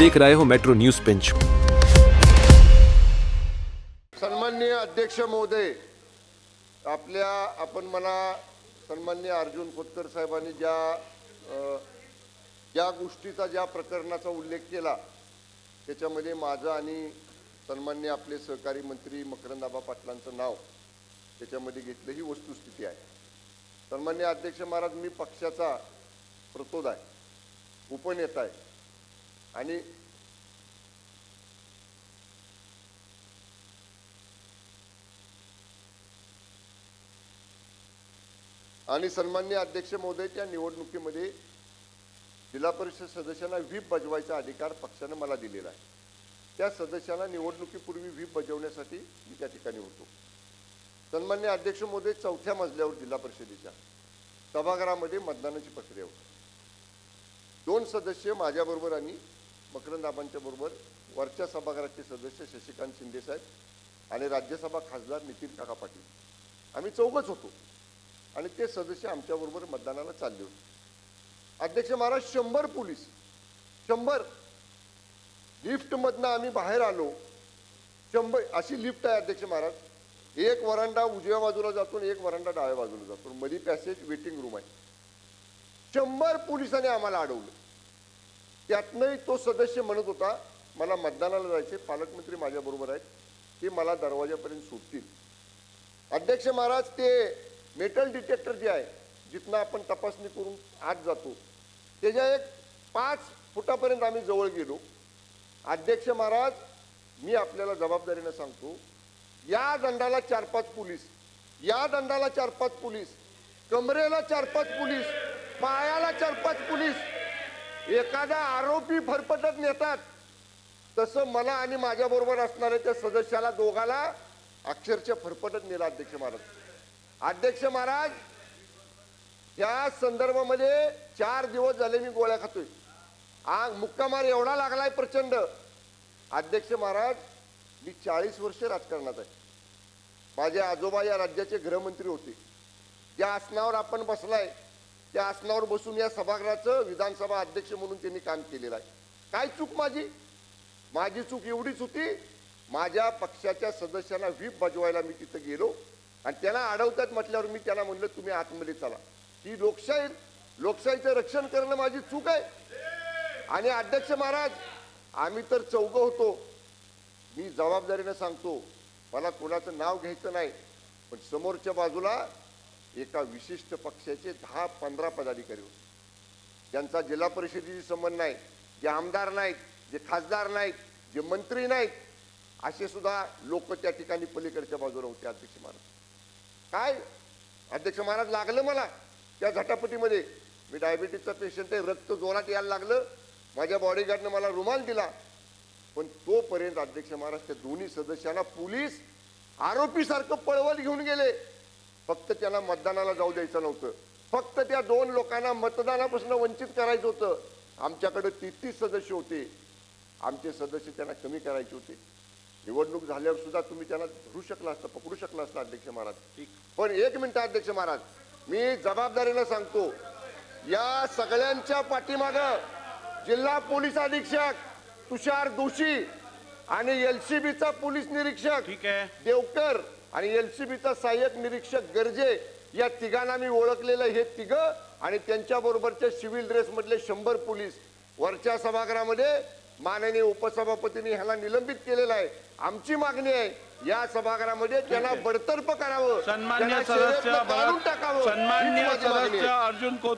देख रहे हो मेट्रो न्यूज पिंच। सन्माननीय अध्यक्ष महोदय, आपण मला सन्माननीय अर्जुन खोतकर साहेबांनी ज्या गोष्टीचा ज्या प्रकरणाचा उल्लेख केला त्याच्यामध्ये माझं आणि सन्माननीय आपले सहकारी मंत्री मकरंद पाटलांचं नाव त्याच्यामध्ये घेतलं, ही वस्तुस्थिती आहे। सन्माननीय अध्यक्ष महाराज, मी पक्षाचा प्रतोद आहे, उपनेता आहे आणि सन्माननीय अध्यक्ष महोदय, त्या निवडणुकीमध्ये जिल्हा परिषद सदस्यांना व्हीप बजवायचा अधिकार पक्षाने मला दिलेला आहे। त्या सदस्यांना निवडणुकीपूर्वी व्हीप बजवण्यासाठी मी त्या ठिकाणी होतो। सन्माननीय अध्यक्ष महोदय, चौथ्या मजल्यावर जिल्हा परिषदेच्या सभागृहामध्ये मतदानाची प्रक्रिया होती। 2 सदस्य माझ्याबरोबर आणि मकरंद आबांच्या बरोबर, वरच्या सभागृहाचे सदस्य शशिकांत शिंदे साहेब आणि राज्यसभा खासदार नितीन काका पाटील, आम्ही चौघच होतो आणि ते सदस्य आमच्याबरोबर मतदानाला चालले होते। अध्यक्ष महाराज, 100 पोलीस, 100 लिफ्टमधनं आम्ही बाहेर आलो। 100 अशी लिफ्ट आहे अध्यक्ष महाराज, एक वरांडा उजव्या बाजूला जातो, एक वरांडा डाव्या बाजूला जातो, मध्ये पॅसेज वेटिंग रूम आहे। 100 पोलिसांनी आम्हाला अडवलं। त्यातनंही तो सदस्य म्हणत होता, मला मतदानाला जायचे, पालकमंत्री माझ्या बरोबर आहेत, ते मला दरवाजापर्यंत सोडतील। अध्यक्ष महाराज, ते मेटल डिटेक्टर जे आहे, जिथनं आपण तपासणी करून आत जातो, त्याच्या एक 5 फुटापर्यंत आम्ही जवळ गेलो। अध्यक्ष महाराज, मी आपल्याला जबाबदारीने सांगतो, या दंडाला 4-5 पोलीस, या दंडाला 4-5 पोलीस, कमरेला 4-5 पोलीस, पायाला 4-5 पोलीस, एखादा आरोपी फरफटत नेतात तसं मला आणि माझ्या बरोबर असणाऱ्या त्या सदस्याला दोघाला अक्षरशः फरफटत नेला। अध्यक्ष महाराज, अध्यक्ष महाराज, या संदर्भामध्ये 4 दिवस झाले मी गोळ्या खातोय, मुक्का मार एवढा लागलाय प्रचंड। अध्यक्ष महाराज, मी 40 वर्ष राजकारणात आहे। माझे आजोबा या राज्याचे गृहमंत्री होते। ज्या आसनावर आपण बसलाय त्या आसनावर बसून या सभागृहाचं विधानसभा अध्यक्ष म्हणून त्यांनी काम केलेलं आहे। काय चूक माझी चूक एवढीच होती, माझ्या पक्षाच्या सदस्यांना व्हीप बजवायला मी तिथे गेलो आणि त्यांना अडवतात म्हटल्यावर मी त्यांना म्हणलं, तुम्ही आतमध्ये चला। ही लोकशाहीचं रक्षण करणं माझी चूक आहे। आणि अध्यक्ष महाराज, आम्ही तर चौघं होतो, मी जबाबदारीने सांगतो, मला कोणाचं नाव घ्यायचं नाही, पण समोरच्या बाजूला एका विशिष्ट पक्षाचे 10-15 पदाधिकारी होते, ज्यांचा जिल्हा परिषदेशी संबंध नाही, जे आमदार नाहीत, जे खासदार नाहीत, जे मंत्री नाहीत, असे सुद्धा लोक त्या ठिकाणी पलीकडच्या बाजूला होते। अध्यक्ष महाराज, काय अध्यक्ष महाराज, लागलं मला त्या झटापटीमध्ये, मी डायबिटीसचा पेशंट आहे, रक्त जोरात यायला लागलं, माझ्या बॉडीगार्डने मला रुमाल दिला, पण तोपर्यंत अध्यक्ष महाराज त्या दोन्ही सदस्यांना पोलीस आरोपीसारखं पळवत घेऊन गेले। फक्त त्यांना मतदानाला जाऊ द्यायचं नव्हतं, फक्त त्या 2 लोकांना मतदानापासून वंचित करायचं होतं। आमच्याकडे 33 सदस्य होते, आमचे सदस्य त्यांना कमी करायचे होते। निवडणूक झाल्यावर सुद्धा तुम्ही त्यांना धरू शकला असता, पकडू शकला असता अध्यक्ष महाराज। पण 1 मिनिट अध्यक्ष महाराज, मी जबाबदारीने सांगतो, या सगळ्यांच्या पाठीमागं जिल्हा पोलीस अधीक्षक तुषार दोशी आणि एलसीबीचा पोलीस निरीक्षक देवकर आणि एलसीबीचा सहाय्यक निरीक्षक गर्जे, या तिघांना मी ओळखलेलं, हे तिघं आणि त्यांच्या बरोबरच्या सिव्हिल ड्रेस मधले 100 पोलीस वरच्या सभागृहामध्ये माननीय उपसभापतींनी ह्याला निलंबित केलेलं आहे। आमची मागणी आहे, या सभागृहामध्ये त्यांना बडतर्फ करावं, सन्मान्य सदस्य अर्जुन खोतकर